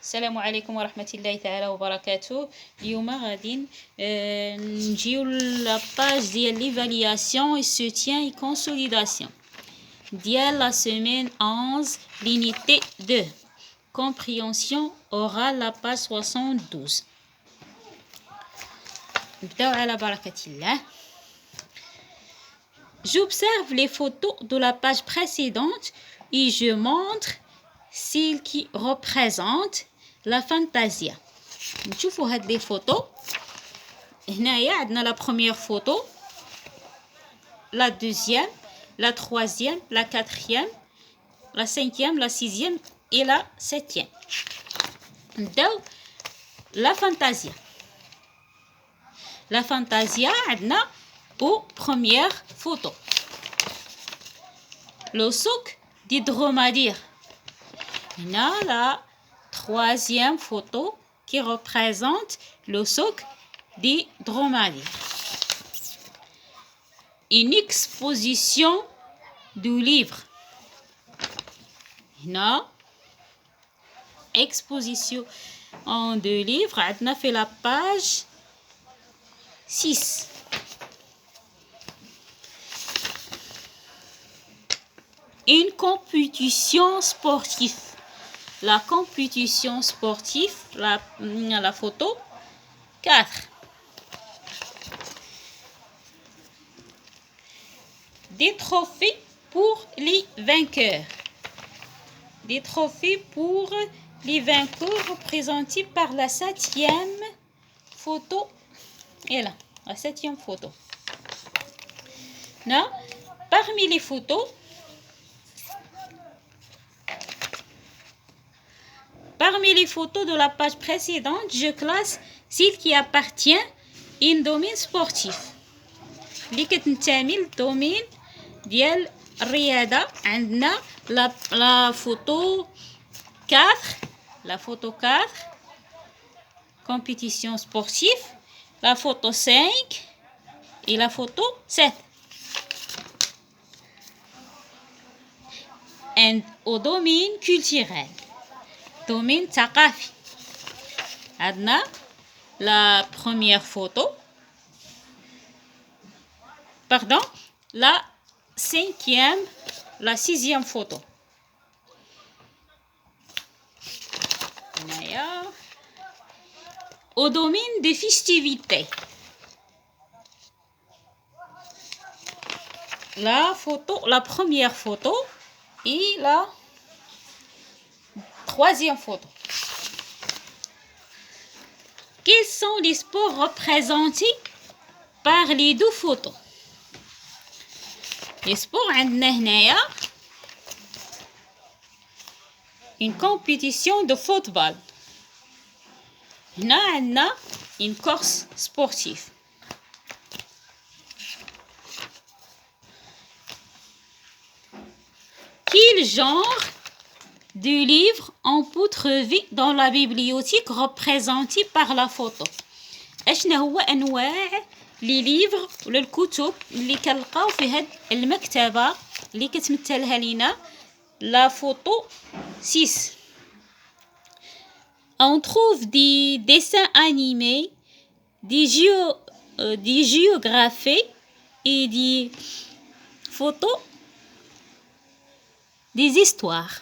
السلام عليكم ورحمة الله تعالى وبركاته. اليوم غادي نجيو لاباج ديال ليفالياسيون et soutien et consolidation ديال la semaine 11 l'unité 2 compréhension orale la page 72. نبداو على بركة الله. J'observe les photos de la page précédente et je montre celles qui représentent la fantasia. نشوفوا هاد لي فوتو. هنايا عندنا la première photo, la deuxième, la troisième, la quatrième, la cinquième, la sixième et la septième. نبداو la fantasia. La fantasia عندنا au première photo. Le souk du dromadaire. On a la troisième photo qui représente le souk du dromadaire. Une exposition du livre. On a exposition de livre. On a fait la page 6. Une compétition sportive. La compétition sportive, la photo 4. Des trophées pour les vainqueurs. Des trophées pour les vainqueurs représentés par la septième photo. Et là, la septième photo. Là, parmi les photos, de la page précédente, je classe celle qui appartient à un domaine sportif. اللي كتنتمي للدومين ديال الرياضة. عندنا la photo 4, compétition sportive, la photo 5 et la photo 7. Au domaine culturel, domaine ثقافي, عندنا la première photo, la cinquième, la sixième photo. Au domaine des festivités, la première photo et la troisième photo. Quels sont les sports représentés par les deux photos? Les sports عندنا هنايا une compétition de football. هنا عندنا une course sportive. Quel genre de livre on peut trouver dans la bibliothèque représentée par la photo? اشنا هو انواع لي ليفر ولا الكتب اللي كنلقاو في هاد المكتبه اللي كتمثلها لينا لا فوتو 6. On trouve des dessins animés, des géographies et des photos, des histoires.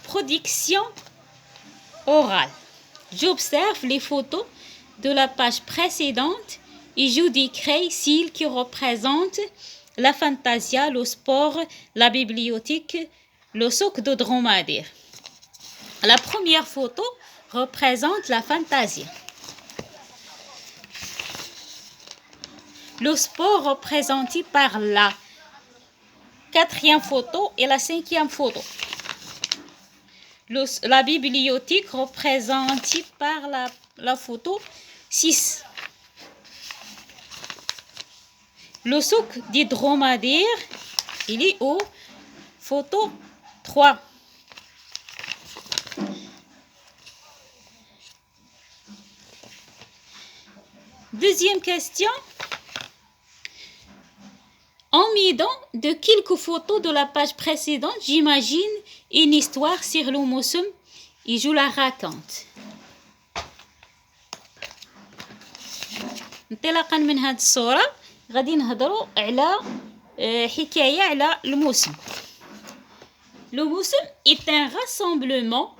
Production orale. J'observe les photos de la page précédente et je décris celles qui représentent la fantasia, le sport, la bibliothèque, le souk de dromadaire. La première photo représente la fantasia. Le sport représenté par la quatrième photo et la cinquième photo. La bibliothèque représentée par la photo 6. Le souk du dromadaire, il est au photo 3. Deuxième question. En m'aidant de quelques photos de la page précédente, j'imagine une histoire sur le moussoum et je la raconte. انطلاقا من هذه الصورة غادي نهضروا على حكاية على الموسم. Le moussoum est un rassemblement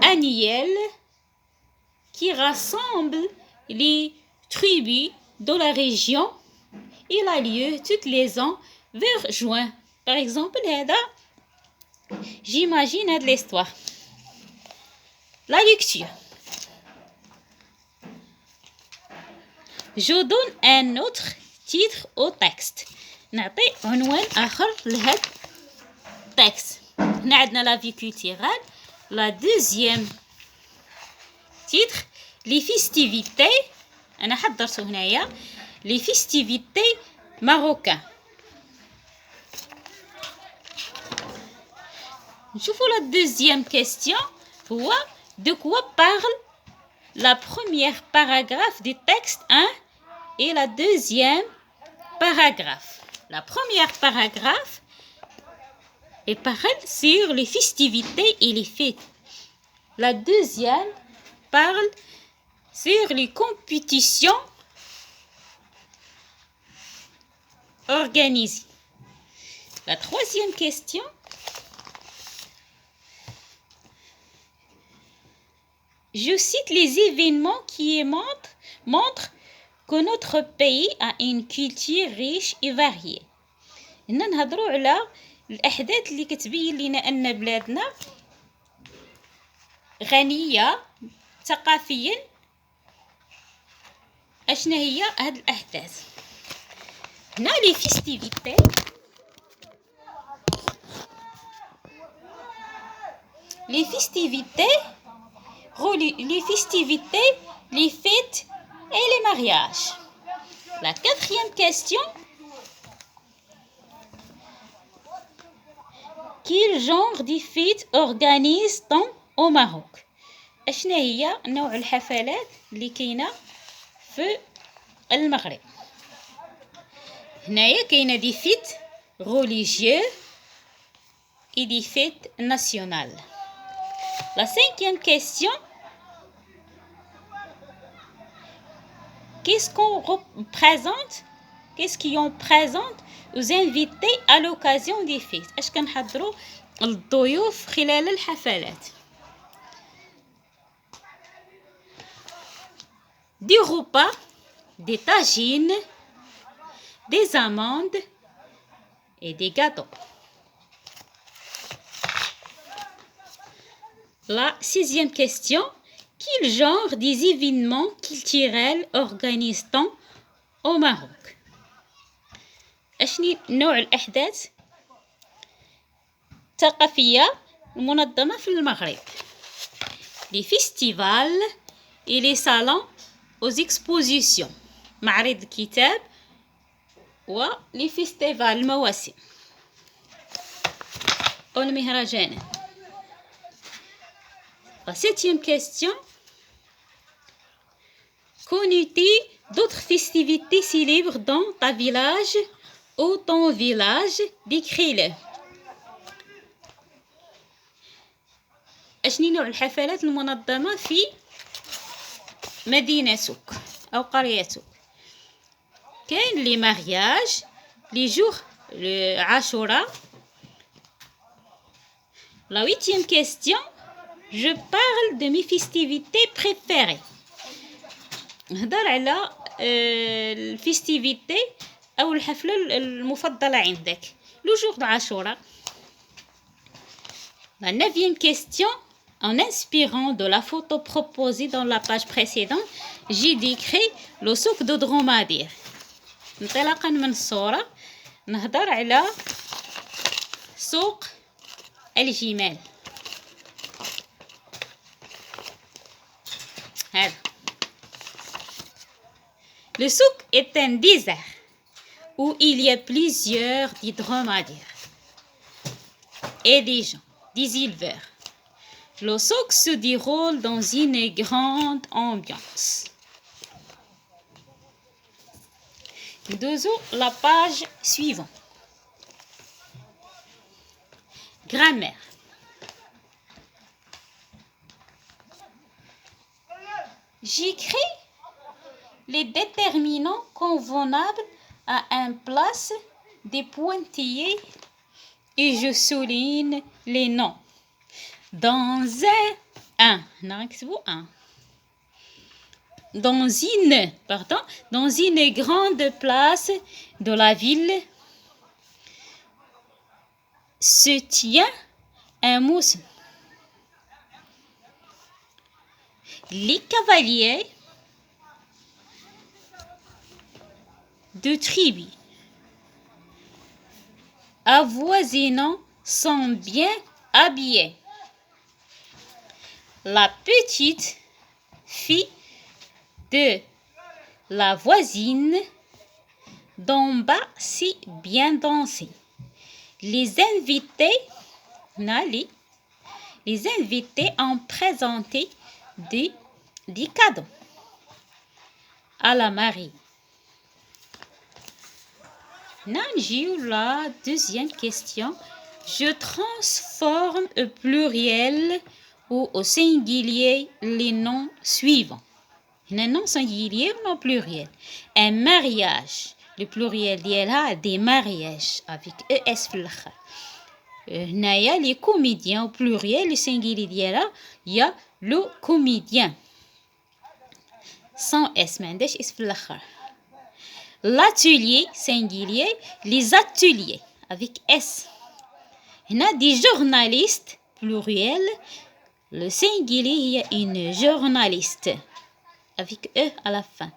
annuel qui rassemble les tribus de la région. Il a lieu tous les ans vers juin. Par exemple, j'imagine l'histoire. La lecture. Je donne un autre titre au texte. نعطي عنوان آخر لهذا التكست. هنا عندنا la vie culturelle. La deuxième titre, les festivités. أنا حضرته هنايا. Les festivités marocaines. نشوفوا la deuxième question. هو de quoi parle la première paragraphe du texte 1 et la deuxième paragraphe. La première paragraphe parle sur les festivités et les fêtes. La deuxième parle sur les compétitions organisées. La troisième question. Je cite les événements qui montrent que notre pays a une culture riche et variée. هنا نهضروا على الأحداث اللي كتبين لنا أن بلادنا غنية ثقافيا. أشنا هي هاد الأحداث؟ هنا لي فيستيفيتي. Les festivités, les fêtes et les mariages. La quatrième question. Quel genre de fêtes organise-t-on au Maroc? أشنا هي نوع الحفلات اللي كاينة في المغرب؟ هنايا كاينة دي فيت religieux et des fêtes nationales. La cinquième question. Qu'est-ce qu'on représente? Qu'est-ce qu'on présente aux invités à l'occasion des fêtes? اش كنحضروا الضيوف خلال الحفلات؟ Des repas, des tagines, des amandes et des gâteaux. La sixième question. Quel genre des événements culturels organise-t-on au Maroc? أشني نوع الأحداث الثقافية المنظمة في المغرب؟ Les festivals et les salons aux expositions. معرض الكتاب و les festivals المواسم والمهرجانات. La septième question. Connais-tu d'autres festivités célèbres dans ta village ou ton village? Décris-le. أشني نوع الحفلات المنظمة في مدينتك أو قريتك؟ كاين لي مارياج، لي جور عاشوراء. La huitième question. Je parle de mes festivités préférées. نهضر على الفيستيفيتي أو الحفلة المفضلة عندك. لو جور عاشوراء. La neuvième question. En inspirant de la photo proposée dans la page précédente, j'ai décrit le souk de dromadaire. انطلاقا من الصورة نهضر على سوق الجمال. هذا. Le souk est un désert où il y a plusieurs dromadaires et des gens, des éleveurs. Le souk se déroule dans une grande ambiance. ندوزو la page suivante. Grammaire. J'écris les déterminants convenables à un place des pointillés et je souligne les noms. Dans un. Dans une grande place de la ville se tient un mousson. Les cavaliers de tribu avoisinants sont bien habillés. La petite fille de la voisine d'en bas si bien dansé. Les invités ont présenté des cadeaux à la mariée. La deuxième question. Je transforme au pluriel ou au singulier les noms suivants. Un nom singulier ou non pluriel. Un mariage. Le pluriel ديالها des mariages avec ES في الآخر. هنايا les comédiens au pluriel le singulier ديالها il y a le comédien. Sans S ما عندهاش اس في الآخر. L'atelier singulier les ateliers avec S. هنا des journalistes pluriel le singulier il y a une journaliste avec E à la fin.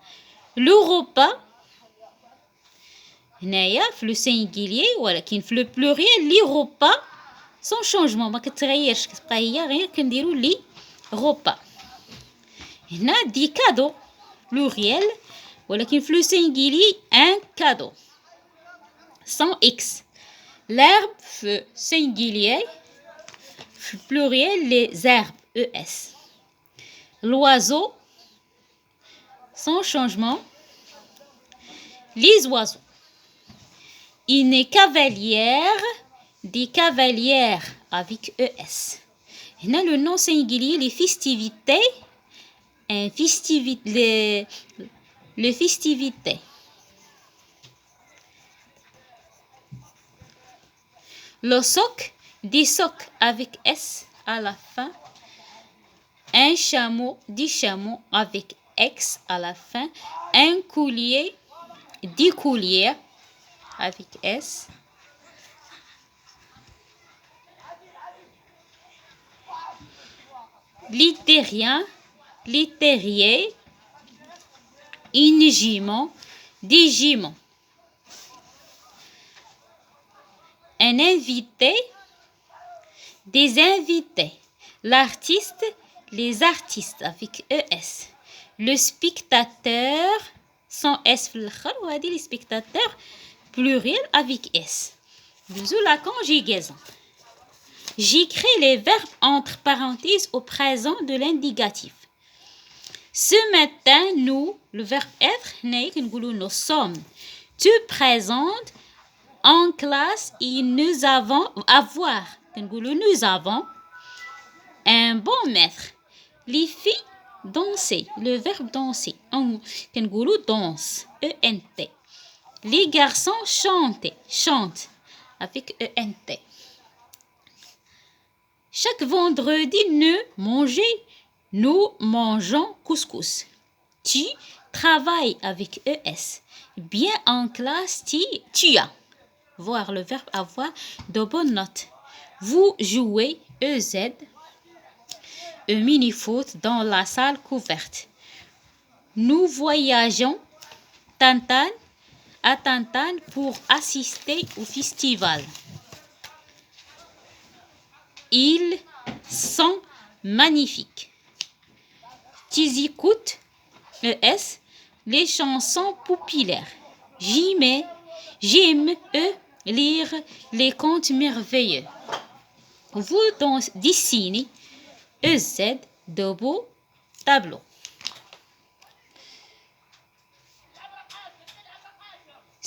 Le repas هنايا في le singulier ولكن في le pluriel les repas sans changement ما كتغيرش كتبقى هي غير كنديروا لي repas. هنا دي cadeaux pluriel ولكن في le singulier un cadeau sans x. L'herbe في singulier في pluriel les herbes es. L'oiseau sans changement les oiseaux. Une cavalière des cavalières avec ES. هنا le nom singulier les festivités les festivités. Le soc des socs avec S à la fin. Un chameau des chameaux avec X à la fin. Un collier des colliers avec S. Les terriens, les terriers. Une jument, des juments. Un invité, des invités. L'artiste, les artistes avec ES. Le spectateur, sans S on va dire les spectateurs, pluriel avec S. Bisous la conjugaison. J'écris les verbes entre parenthèses au présent de l'indicatif. Ce matin, nous, le verbe être, nous sommes. Tu présentes en classe et nous avons nous avons un bon maître. Les filles danser, le verbe danser, danse, ENT. Les garçons chantent avec ENT. Chaque vendredi, nous mangeons couscous. Tu travailles avec ES. Bien en classe, tu as. Voir le verbe avoir de bonnes notes. Vous jouez EZ. Un mini-foot dans la salle couverte. Nous voyageons à Tantan pour assister au festival. Ils sont magnifiques. Tu écoutes ES les chansons populaires. J'aime lire les contes merveilleux. Vous dessinez EZ de beaux tableaux.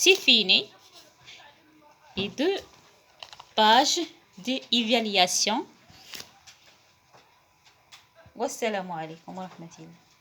C'est fini. Et 2 pages d'évaluation. Wassalamu alaikum wa rahmatullah.